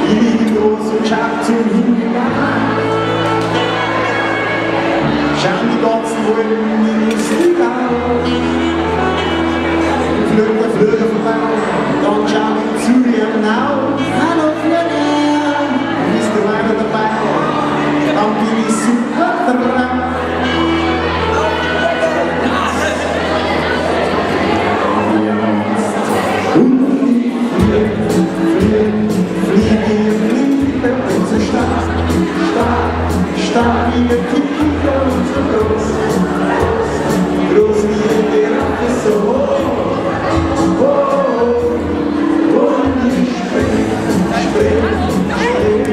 Die große Captain schauen die ganzen Wolken in den Stiebau. Flöge vorbei, dann schauen wir zu dir genau. Hallo Flöge, bist du weiter dabei? Dann bin ich super drauf. Stark wie ein Tiger und so groß, groß wie ein Giraffe, so hoch, und ich spring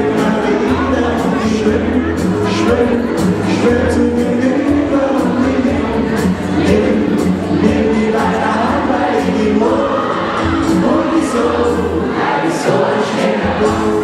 immer wieder und schwimm zu mir über und nimm die weite Hand, weil ich die Mund und ich so ein schöner Blau.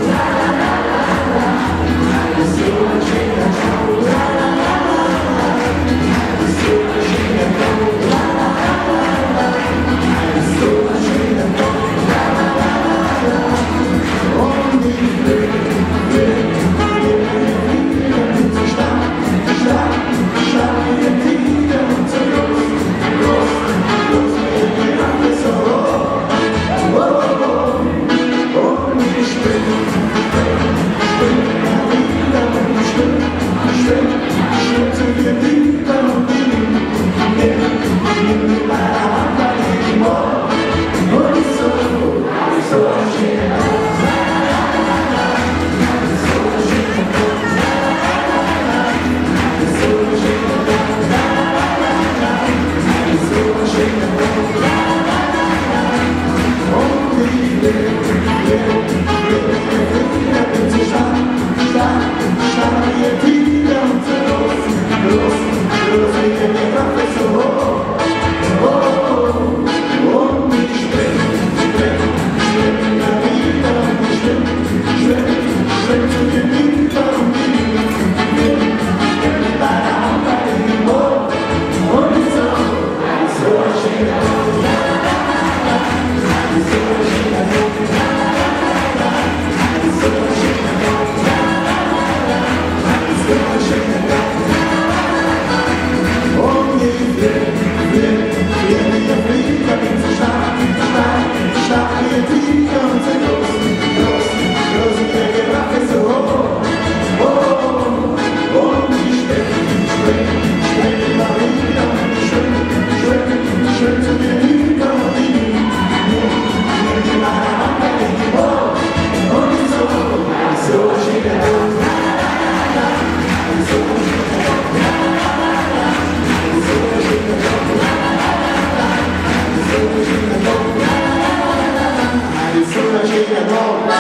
Chicago.